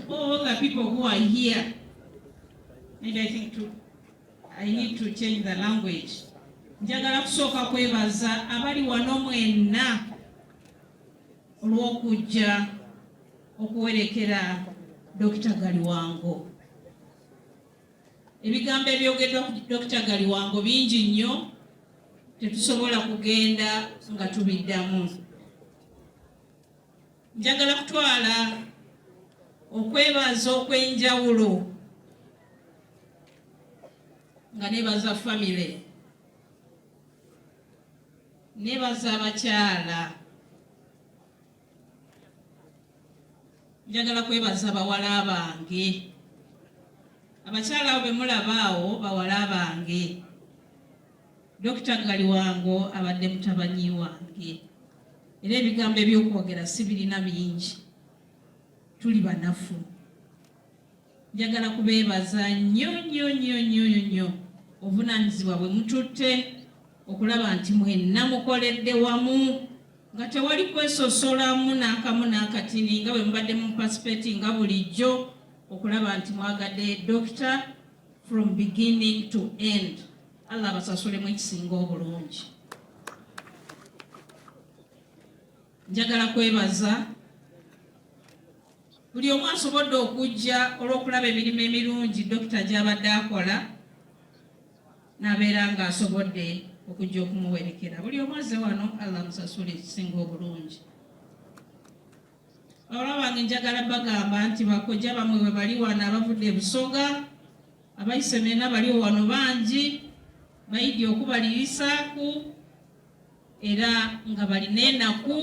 all the people who are here, maybe I need to change the language. Njagala kusooka kwebaza abali wano mwenna olw'okujja okuwerekera Dr. Galiwango. Ebigambo ebyogeddwa ku Dr. Galiwango bingi nnyo, tetusobola kugenda nga tubiddamu. Njagala kutwala okwebaza okw'enjawulo nga nebaza family, nebaza abakyala, njagala kwebaza bawala bange. Abakyala abo bemulabaawo bawala bange. Dr. Galiwango abadde mutabanyi wange. Era ebigambo ebyokwogera si birina bingi. Tuli banafu. Njagala kubeebaza nnyo obuvunaanyizibwa bwe mututte okulaba nti mwenna mukoledde wamu nga tewali kwesosolamu n'akamu n'akatini nga bwe mubadde mu participate nga bulijjo okulaba nti mwagadde Doctor from beginning to end. Allah abasasulemu ekisinga obulungi. Njagala kwebaza buli omu asobodde okujja olw'okulaba emirimu emirungi Dokita gy'abadde akola n'abeera ng'asobodde okujja okumuwerekera. Buli omu azze wano, Allah amusasule ekisinga obulungi. Bawala bange njagala bagamba nti bakojja bamwe bwe bali wano abavudde e Busoga, abayise mena baliwo wano bangi, bayidde okubalirisaako era nga balina ennaku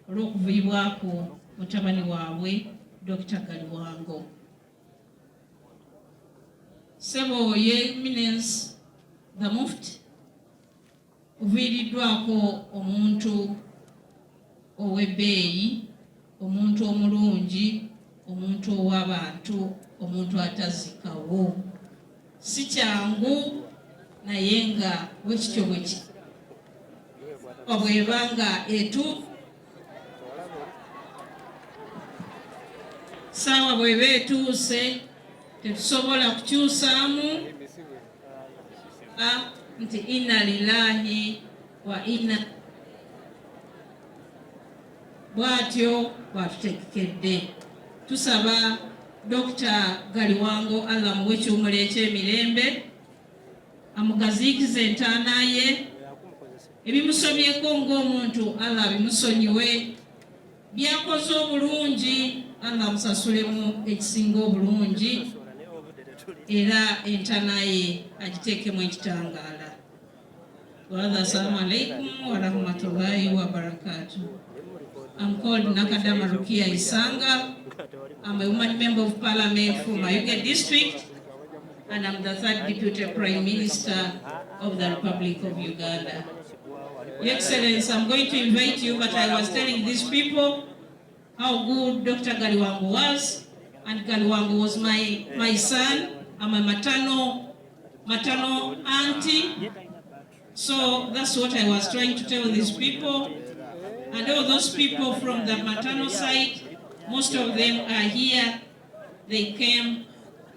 olw'okuvuyibwako mutabani waabwe Dr. Galiwango. Sebo ye Eminence the Muft uviiriddwako omuntu ow'ebbeeyi, omuntu omulungi, omuntu ow'abantu, omuntu atazikawo. Si kyangu naye nga bwekityo bwebanga etuufu, saawa bweba etuuse tetusobola kukyusaamu nti inna lillahi wa inna bwatyo bwatutegekedde. Tusaba Dr. Galiwango Allah muwe ekyumula ekyemirembe, amugaziikize entaana ye, ebimusobyeko ng'omuntu Allah bimusonyiwe, byakoze obulungi Allah amusasulemu ekisinga obulungi era entaana ye agiteekemu ekitangaala. Assalamu alaikum wa rahmatullahi wa barakatuh. I'm called Nakadama Rukia Isanga. I'm a woman member of parliament for Mayuge district, and I'm the third deputy prime minister of the Republic of Uganda. Your Excellency, I'm going to invite you, but I was telling these people how good Dr. Galiwango was, and Galiwango was my son. I'm a maternal auntie. So that's what I was trying to tell these people. And all those people from the maternal side, most of them are here. They came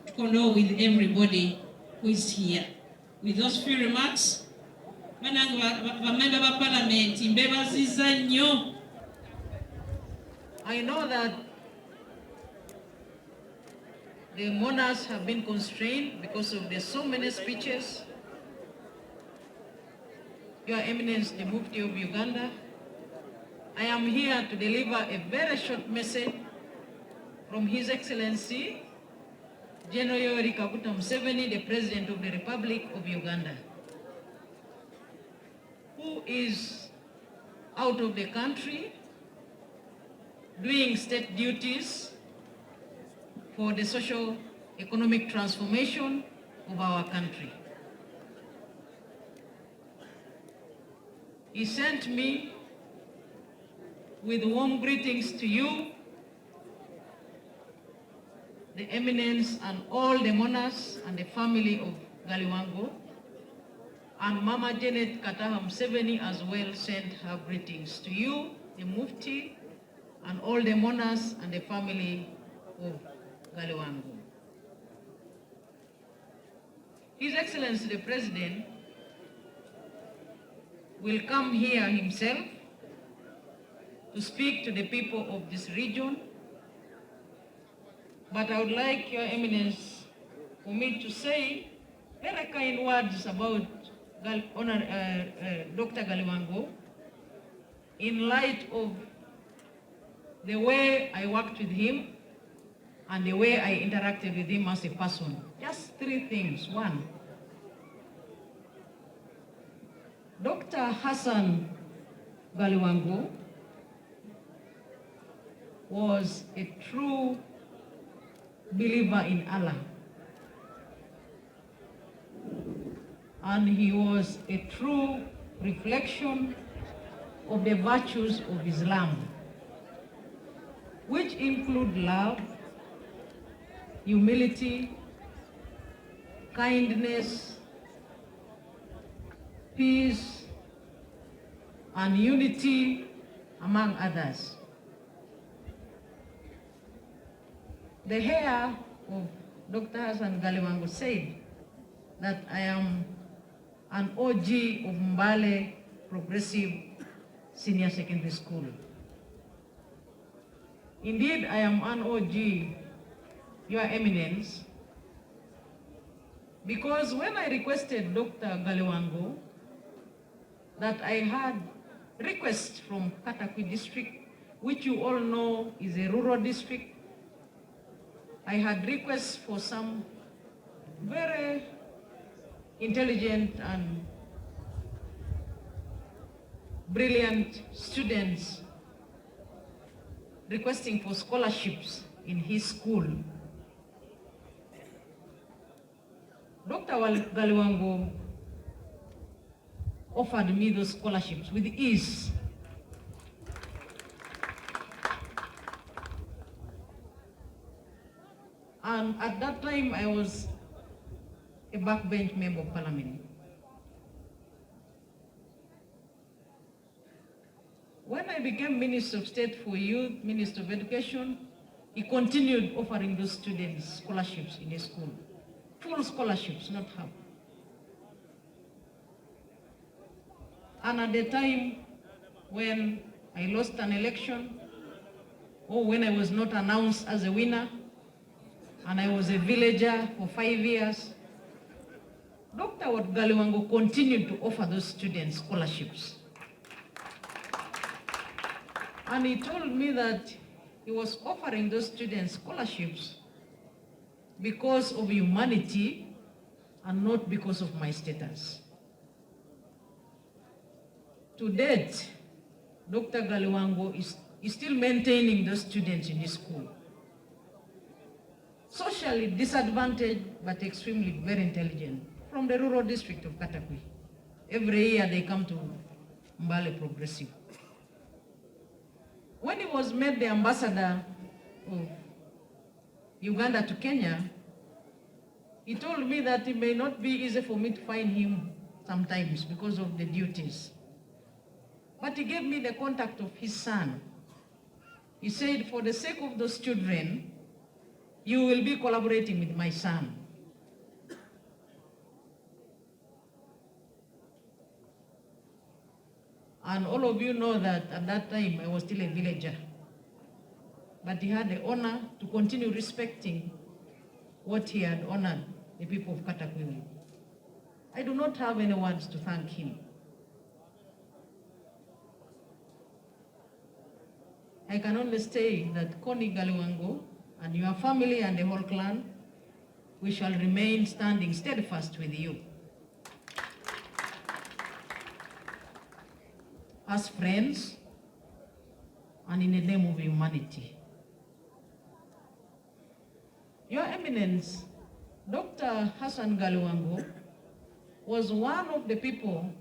to condole with everybody who is here. With those few remarks, I know that the mourners have been constrained because of the so many speeches. Your Eminence, the Mufti of Uganda, I am here to deliver a very short message from His Excellency, General Yoweri Kaguta Museveni, the President of the Republic of Uganda, who is out of the country doing state duties for the social economic transformation of our country. He sent me with warm greetings to you, the Eminence, and all the mourners and the family of Galiwango, and Mama Janet Kataha Museveni as well sent her greetings to you, the Mufti, and all the mourners and the family of Galiwango. His Excellency the President will come here himself to speak to the people of this region, but I would like Your Eminence for me to say very kind words about Dr. Galiwango in light of the way I worked with him and the way I interacted with him as a person. Just three things. One, Dr. Hassan Galiwango was a true believer in Allah, and he was a true reflection of the virtues of Islam, which include love, humility, kindness, peace, and unity, among others. The heir of Dr. Hassan Galiwango said that I am an OG of Mbale Progressive Senior Secondary School. Indeed, I am an OG, Your Eminence, because when I requested Dr. Galiwango that I had requests from Katakwi district, which you all know is a rural district, I had requests for some very intelligent and brilliant students requesting for scholarships in his school. Dr. Galiwango offered me those scholarships with ease. And at that time, I was a backbench member of parliament. When I became Minister of State for Youth, Minister of Education, he continued offering those students scholarships in his school. Full scholarships, not half. And at the time when I lost an election, or when I was not announced as a winner, and I was a villager for 5 years, Dr. Galiwango continued to offer those students scholarships. And he told me that he was offering those students scholarships because of humanity and not because of my status. To date, Dr. Galiwango is still maintaining those students in his school. Socially disadvantaged, but extremely very intelligent, from the rural district of Katakwi. Every year they come to Mbale Progressive. When he was made the ambassador of Uganda to Kenya, he told me that it may not be easy for me to find him sometimes because of the duties. But he gave me the contact of his son. He said, for the sake of those children, you will be collaborating with my son. And all of you know that at that time I was still a villager. But he had the honor to continue respecting what he had honored the people of Katakwi with. I do not have any words to thank him. I can only say that Connie Galiwango and your family and the whole clan, we shall remain standing steadfast with you as friends and in the name of humanity. Your Eminence, Dr. Hassan Galiwango was one of the people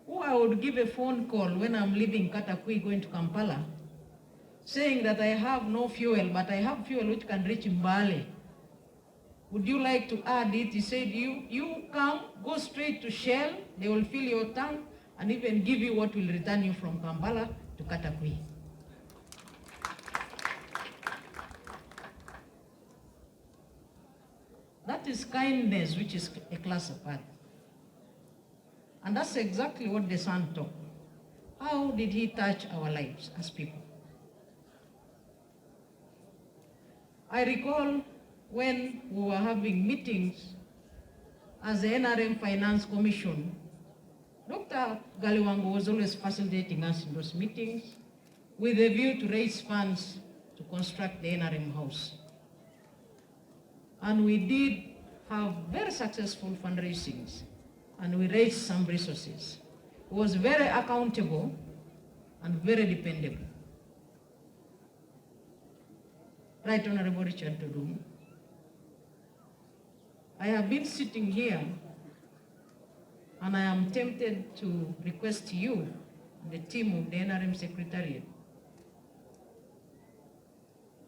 who I would give a phone call when I'm leaving Katakwi going to Kampala, saying that I have no fuel, but I have fuel which can reach Mbale. Would you like to add it? He said, you come, go straight to Shell, they will fill your tank and even give you what will return you from Kampala to Katakwi. That is kindness, which is a class apart. And that's exactly what the son taught. How did he touch our lives as people? I recall when we were having meetings as the NRM Finance Commission, Dr. Galiwango was always facilitating us in those meetings with a view to raise funds to construct the NRM house. And we did have very successful fundraisings, and we raised some resources. It was very accountable and very dependable. Right, Honorable Richard Todum, I have been sitting here and I am tempted to request you, the team of the NRM Secretariat,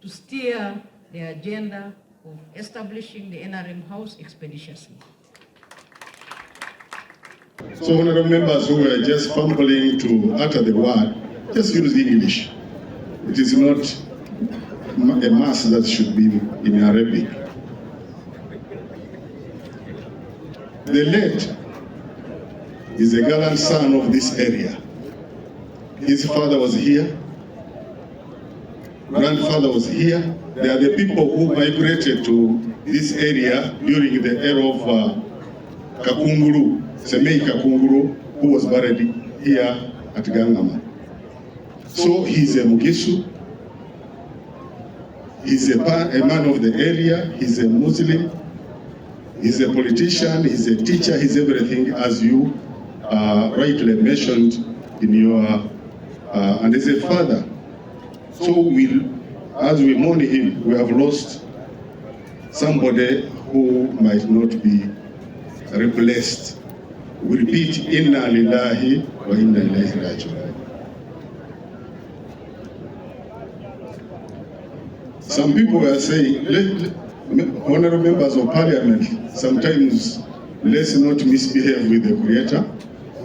to steer the agenda of establishing the NRM House expeditiously. So, honorable members who were just fumbling to utter the word, just use English. It is not a mass that should be in Arabic. The late is a gallant son of this area. His father was here, grandfather was here. They are the people who migrated to this area during the era of Kakunguru, Semei Kakunguru, who was buried here at Gangama. So he's a Mugisu, he's a man of the area, he's a Muslim, he's a politician, he's a teacher, he's everything, as you rightly mentioned in your, and he's a father. So as we mourn him, we have lost somebody who might not be replaced. We repeat, Inna lillahi wa inna ilayhi raji'un. Some people were saying, honorable members of parliament, sometimes let's not misbehave with the Creator.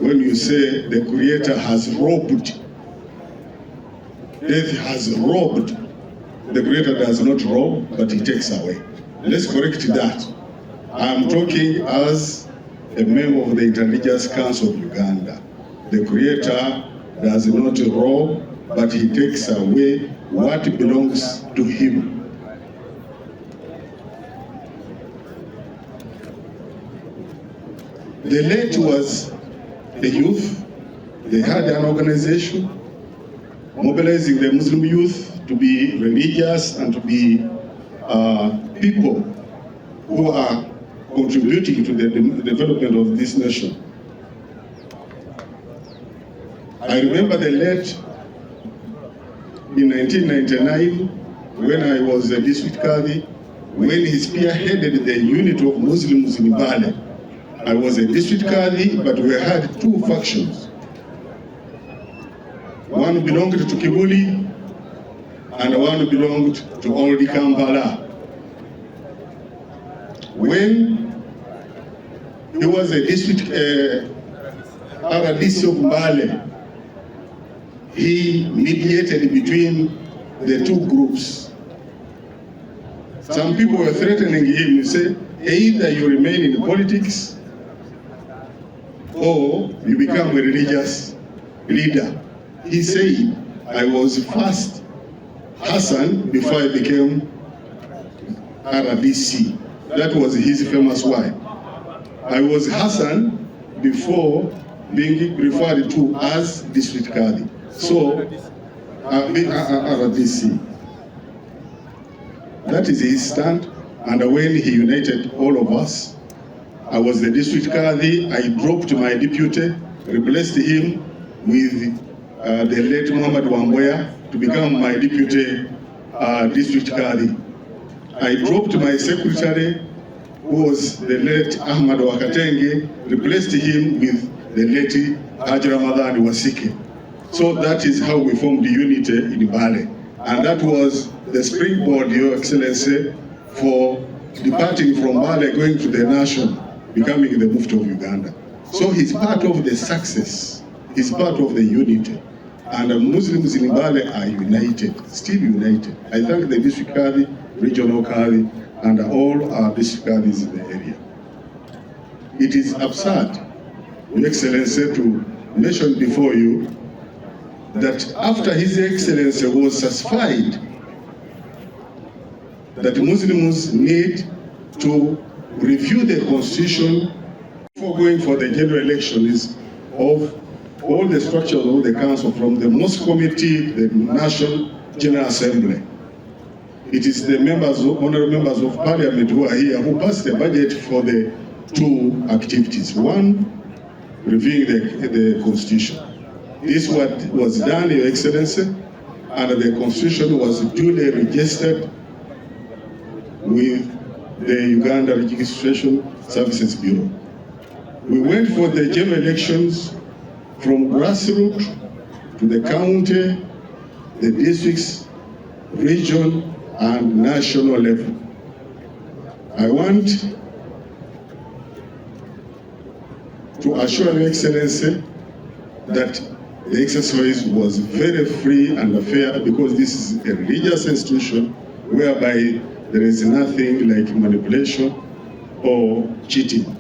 When you say the Creator has robbed, death has robbed, the Creator does not rob, but he takes away. Let's correct that. I am talking as a member of the Intelligence Council of Uganda. The Creator does not rob, but he takes away what belongs to him. The late was the youth. They had an organization mobilizing the Muslim youth to be religious and to be people who are contributing to the development of this nation. I remember the late in 1999, when I was a district Qadi, when he spearheaded the unit of Muslims in Bale. I was a district Qadi, but we had two factions. One belonged to Kibuli, and one belonged to Old Kampala. When he was a district RDC of Mbale, he mediated between the two groups. Some people were threatening him to say, either you remain in politics or you become a religious leader. He said, I was first Hassan before I became RDC. That was his famous wife. I was Hassan before being referred to as district Qadi. So, RDC. That is his stand. And when he united all of us, I was the district Qadi. I dropped my deputy, replaced him with the late Muhammad Wamboya to become my deputy district Qadi. I dropped my secretary, who was the late Ahmad Wakatenge, replaced him with the late Haji Ramadan Wasike. So that is how we formed the unity in Bale. And that was the springboard, Your Excellency, for departing from Bale, going to the nation, becoming the Muft of Uganda. So he's part of the success, he's part of the unity. And the Muslims in Bale are united, still united. I thank the district Qadi, regional Qadi, and all our district guards in the area. It is absurd, Your Excellency, to mention before you that after His Excellency was satisfied that Muslims need to review the constitution before going for the general elections of all the structures of the council, from the Mosque Committee, the National General Assembly. It is the honorable members of parliament who are here who passed the budget for the two activities. One, reviewing the constitution. This was done, Your Excellency, and the constitution was duly registered with the Uganda Registration Services Bureau. We went for the general elections from grassroots to the county, the districts, region, and national level. I want to assure Your Excellency that the exercise was very free and fair, because this is a religious institution whereby there is nothing like manipulation or cheating.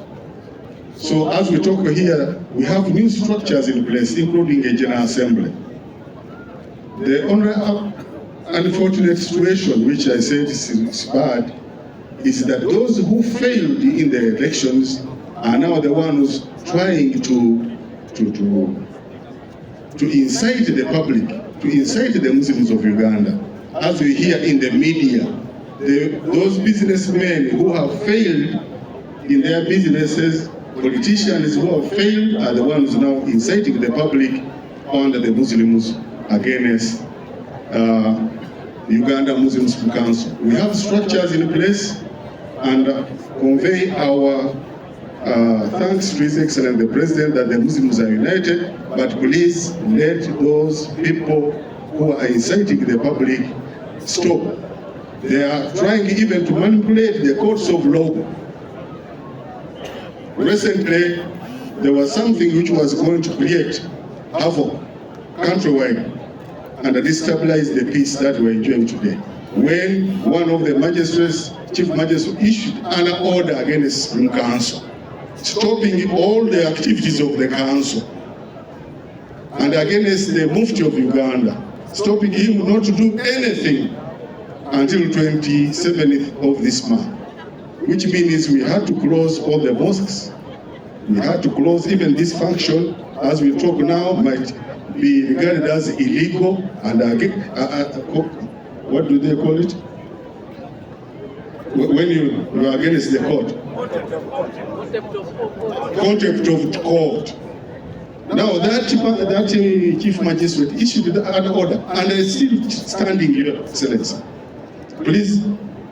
So as we talk here, we have new structures in place, including a General Assembly. The only unfortunate situation, which I said is bad, is that those who failed in the elections are now the ones trying to incite the public, to incite the Muslims of Uganda. As we hear in the media, those businessmen who have failed in their businesses, politicians who have failed, are the ones now inciting the public under the Muslims against Uganda Muslims Council. We have structures in place, and convey our thanks to His Excellency the President that the Muslims are united, but please let those people who are inciting the public stop. They are trying even to manipulate the courts of law. Recently, there was something which was going to create havoc countrywide and destabilize the peace that we're enjoying today, when one of the magistrates, chief magistrate, issued an order against the council, stopping all the activities of the council, and against the Muft of Uganda, stopping him not to do anything until 27th of this month, which means we had to close all the mosques. We had to close even this function, as we talk now, might be regarded as illegal, and what do they call it? When you are against the court. Contempt of court. Now that chief magistrate issued an order, and it's still standing, Your Excellency. Please,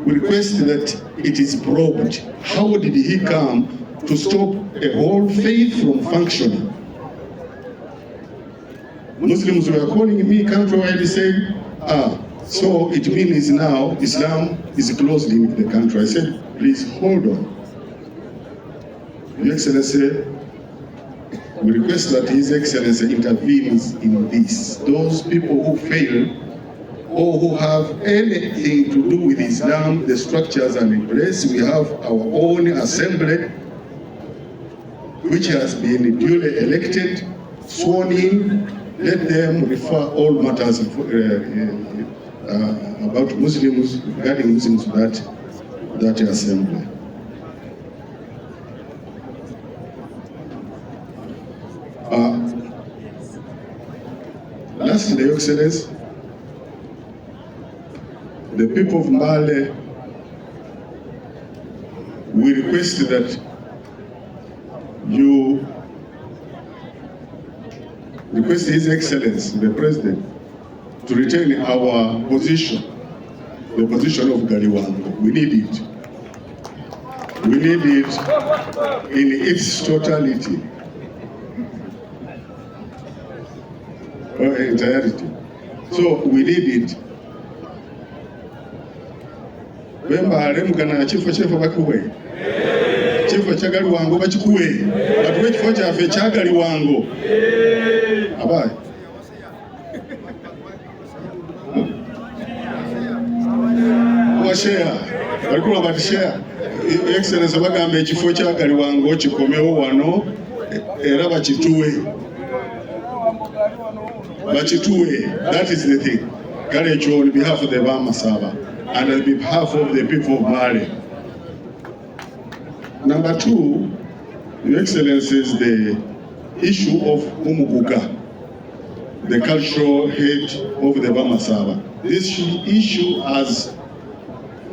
we request that it is probed. How did he come to stop a whole faith from functioning? Muslims were calling me countrywide saying, so it means now Islam is closed in the country. I said, please hold on. Your Excellency, we request that His Excellency intervenes in this. Those people who fail or who have anything to do with Islam, the structures are in place. We have our own assembly, which has been duly elected, sworn in. Let them refer all matters about Muslims, regarding Muslims, that assembly. Lastly, Your Excellency, the people of Mbale, we request that you request His Excellency, the President, to retain our position, the position of Galiwango. We need it. We need it in its totality, or entirety. So we need it. Bemba alemukana chifo chefo bakuwe. Chifo cha Galiwango bachikuwe. Batuwe chifo chafe cha Galiwango. Abai. Washare. Barikuwa batisha excellence bagamba ekifo kya Galiwango kikomewo wano era bakituwe. That is the thing. Kalecho on behalf of the Bamasaba and on behalf of the people of Mali. Number two, Your Excellency, is the issue of Umuguga, the cultural head of the Bamasaba. This issue has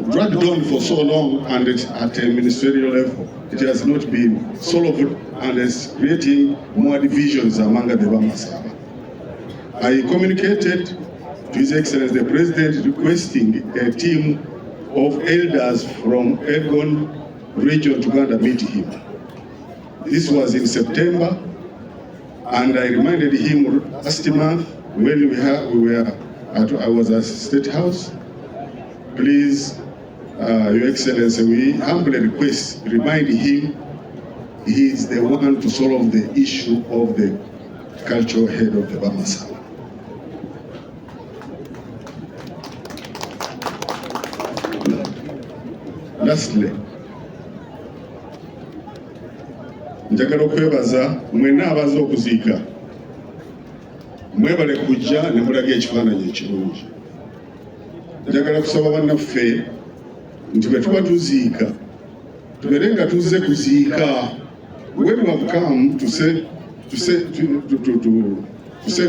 dragged on for so long, and it's at a ministerial level. It has not been solved and is creating more divisions among the Bamasaba. I communicated to His Excellency the President requesting a team of elders from Elgon region to Uganda meet him. This was in September, and I reminded him last month when I was at State House. Please, Your Excellency, we humbly request, remind him he is the one to solve the issue of the cultural head of the Bamasaba. Lastly, njagala okwebaza mwenna abaza okuziika mwebale kujja ne mulaga ekifaananyi ekirungi. Njagala kusaba bannaffe nti bwe tuba tuziika tubeere nga tuzze kuziika. When we have come to send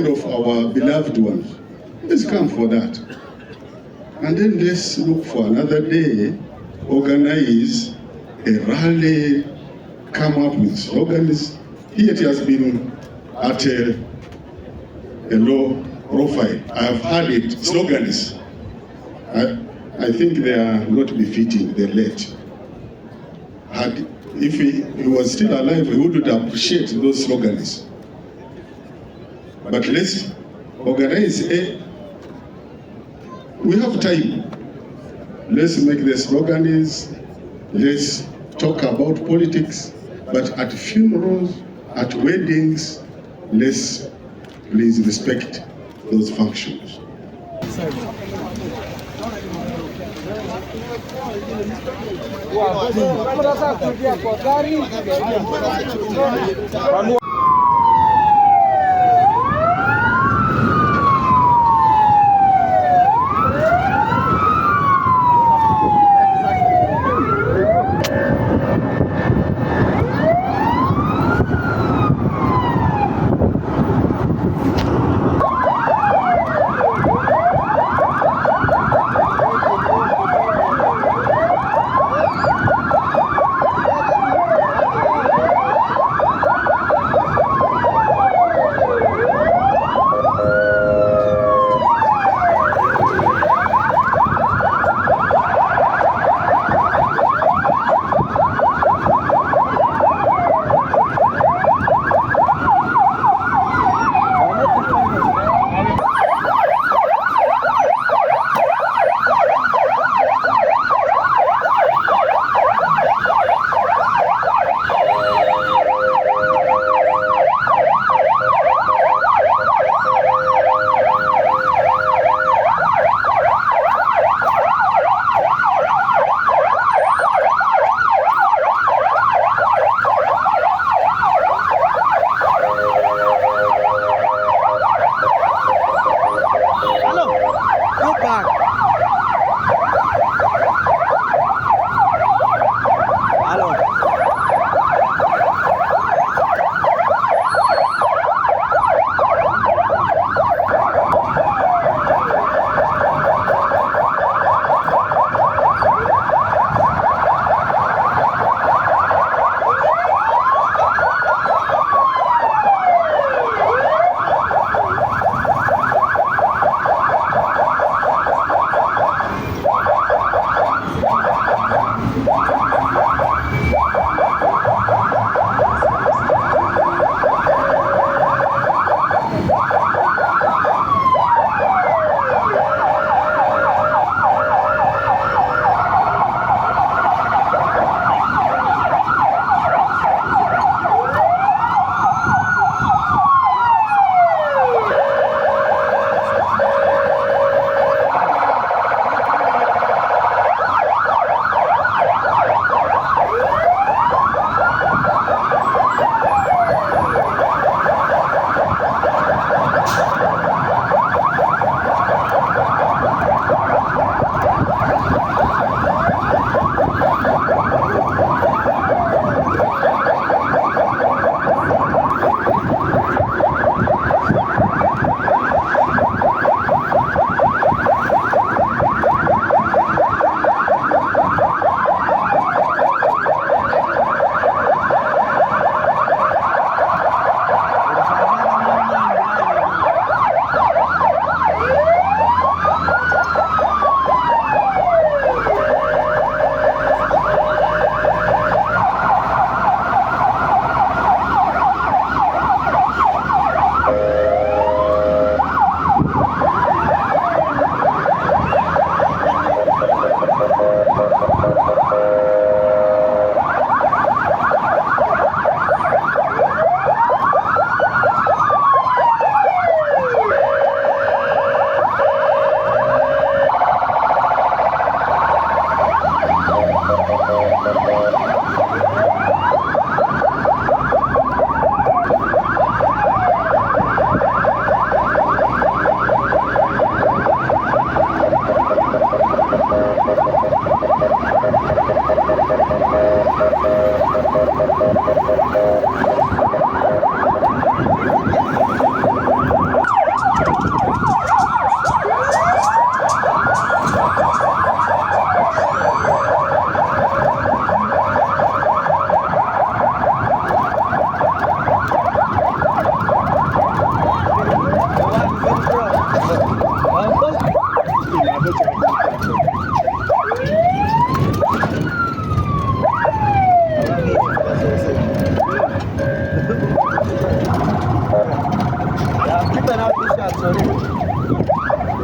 off our beloved ones, let's come for that, and then let's look for another day, organize a rally, come up with slogans. Here it has been at a low profile. I have heard it, slogans. I think they are not befitting the late. If he was still alive, he would appreciate those slogans. But let's organize we have time. Let's make the slogans, let's talk about politics, but at funerals, at weddings, let's please respect those functions.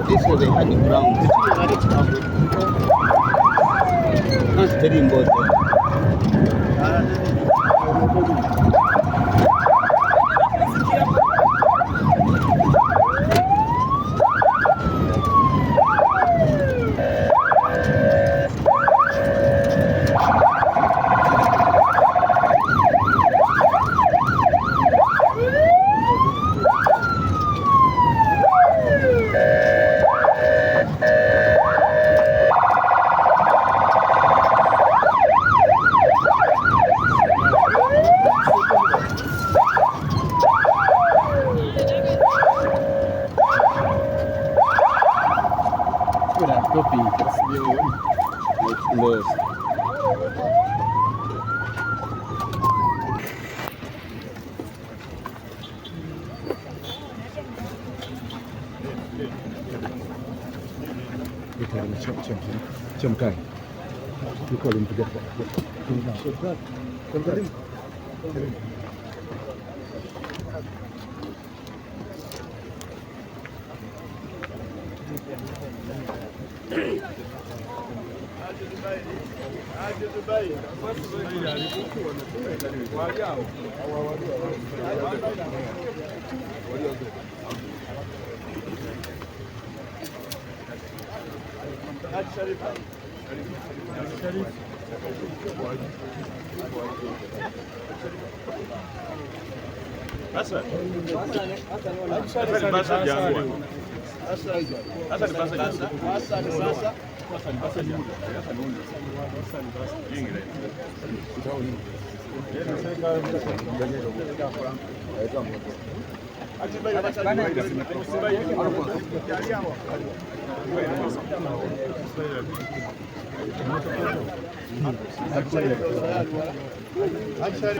This was a hard ground. That's very important. Chomkai. You call him to get Hassan. Hassan.